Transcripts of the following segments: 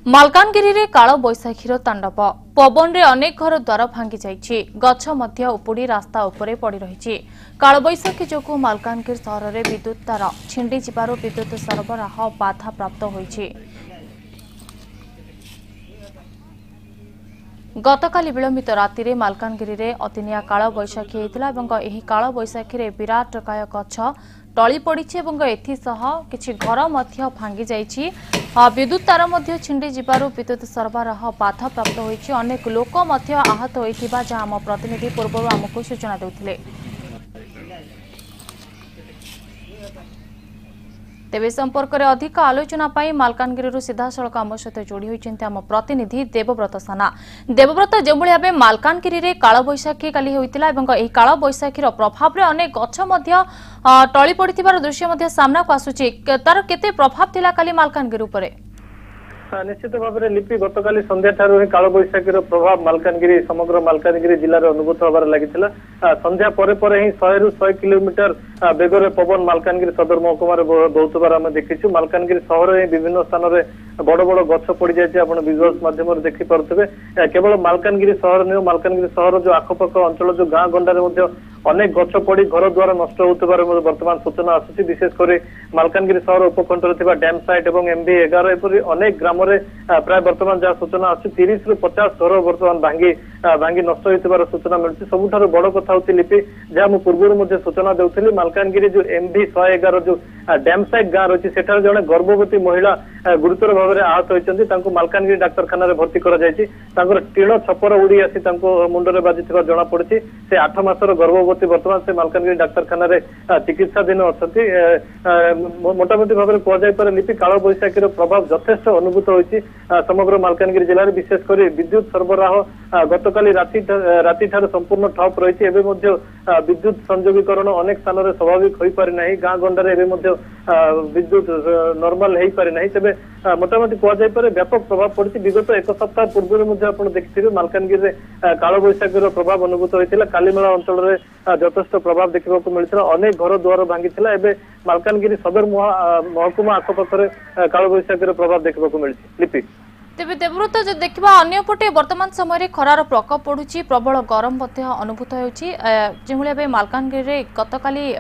मालकानगिरी रे काल बैशाखीर तांडव पवन रे अनेक घर द्वार भांगी जाइछि गछ मध्य उपुड़ी रास्ता उपरे पड़ी रहिछि। काल बैशाखी जोगु मालकानगिरी सहर रे विद्युत तार छिंडी जिबारु विद्युत सरबराह बाधा प्राप्त होइछि। गतकाली विलंबित राति रे मालकानगिरी रे अतिनिया काल बैशाखी हेतिला एवं एही काल बैशाखी रे विराटकाय गछ टली पड़िछि एवं एथिसह किछि घर मध्य भांगी जाइछि। विद्युत तार मध्य छिंडी जिबारु विद्युत सरबराह बाधा प्राप्त होइछि। अनेक लोक मध्य आहत होइथिबा जा हम प्रतिनिधि पूर्वरु हमकु सूचना देउथिले। तेबे संपर्क में अधिक आलोचना पाई मालकानगिरी सीधा सड़क आम सहित जोड़ी होती आम प्रतिनिधि देवव्रत साना। देवव्रत जो भाव मालकानगिरी रे काल बैशाखी काली होइतिला एवं एही काल बैशाखीर प्रभाव रे अनेक गछ मध्य टली पड़िथिबार दृश्य मध्य सामना को आसुछि। तार केते प्रभाव थिला काली मालकानगिरी उपरे? निश्चित भाव में लिपि गतकाली संध्या ठारू ही काल बैशाखीर प्रभाव मालकानगिरी समग्र मालकानगिरी जिले में अनुभूत होबार लागिथिला। संध्या परे परे ही 100 ରୁ 100 किलोमीटर बेगर पवन मालकानगिरी सदर महकुमार बहुत बार आम देखीचु। मालकानगिरी सहर ही विभिन्न स्थान में बड़ बड़ गछ पड़ जाए आप विजुअल्स माध्यम देखिपे। केवल मालकानगिरी सहर नुह मालकानगिरी सहर जो आखपाख अंचल जो गाँ गंडार अनेक गछ पड़ घर द्वार नष्ट होतार बर्तमान सूचना आसूची। विशेषकर मालकानगिरी सहर उपकंठर डैम साइट और MB 11 एपरी अनेक ग्राम प्राय बर्तमान जहाँ सूचना आसूची 30 ରୁ 50 घर बर्तमान भांगी नष्ट होतार सूचना मिलूँ। सबुठार बड़ कथा होची लिपि जहाँ मुझे पूर्व सूचना देउथिली मालकानगिरी जो MB 111 जो डैम साइट गाँ रही सेठार जड़े गर्भवती महिला गुरुतर भाव में आहत होती मालकानगिरी डाक्तखाना भर्ती कर टीण छपर उड़ी आसी मुंडे बाजी जना पड़ी। से 8 मासर गर्भवती बर्तमान से मालकानगिरी डाक्तखाना चिकित्साधीन अच्छा। मोटामोटी भाव में कहुपर लिपि काल बैशाखीर प्रभाव यथेष्ट अनुभूत होती समग्र मालकानगिरी जिले में। विशेषकर विद्युत सरबराह गतकाली राति ठार संपूर्ण ठप रही। विद्युत संयोगीकरण अनेक स्थान में स्वाभाविक हो पारि ना। गाँ गंडारे विद्युत नॉर्मल हो पारि ना। तेज मोटामोटी कहुपर व्यापक प्रभाव पड़ी। विगत एक सप्ताह पूर्व देखिए मालकानगिरी काल बैशाखीर प्रभाव अनुभूत होता। कालीमेला अंचल में यथेष्ट प्रभाव देखा मिलता। अनेक घर द्वार भांगी मालकानगिरी सदर महकुमा आखपाखे काल बैशाखीर प्रभाव देखा मिली। लिपि तेबे देवव्रत जो देखा अंपटे वर्तमान समय खरार प्रकोप पड़ुछि प्रबल गरम अनुभूत होती। मालकानगिरी गतकाली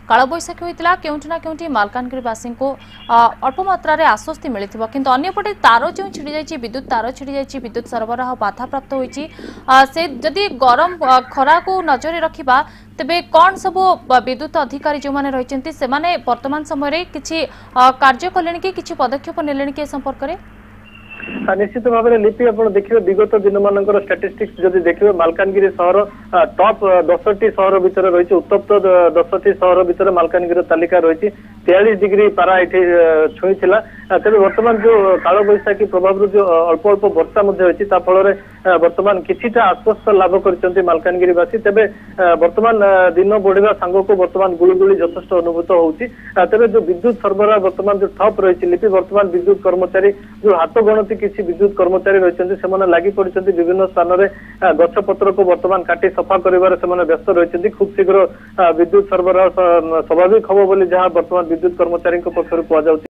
काल बैशाखी होता केउठिना केउठी मालकानगिरीवासी को अल्प मात्रा आश्वस्ति मिली किंतु अन्यपटे तार जो छिड़ी जाइछि विद्युत तार छिड़ी जाइछि विद्युत सरबराह बाधा प्राप्त होइछि। से जदि गरम खरा को नजर रखिबा तेबे कौन सब विद्युत अधिकारी जो माने रहिसेंति से माने वर्तमान समय किछि कार्य कलेनि कि किछि पदक्षेप नेलेनि के संपर्क में? निश्चित भाव में लिपि आप देखिए विगत दिन मान स्टाटिस्टिक्स जदि देखिए मालकानगिरी सहर टॉप 10टी सहर भितर रही उत्तप्त 10टी सहर भितर मालकानगिरी तालिका रही 43 डिग्री पारा ये छुई थिला। तेज बर्तमान जो काल बैशाखी प्रभाव जो अल्प अल्प वर्षा होती फल बर्तमान किछिटा आश्वस्त लाभ कर मालकानगिरीवासी। तेबे बर्तमान दिन बढ़िया सांग को बर्तमान गुळुगुळी यथेष्ट अनुभूत होती। तेबे जो विद्युत सरबराह बर्तमान जो ठप रही लिपि बर्तमान विद्युत कर्मचारी जो हाथ गणती किसी विद्युत कर्मचारी रही से लगी पड़ी विभिन्न स्थान में गछपत्र को बर्तमान काटी सफा कर व्यस्त रही। खूब शीघ्र विद्युत सरबराह स्वाभाविक हम बोली जहाँ बर्तमान विद्युत कर्मचारी पक्षर कहुँ।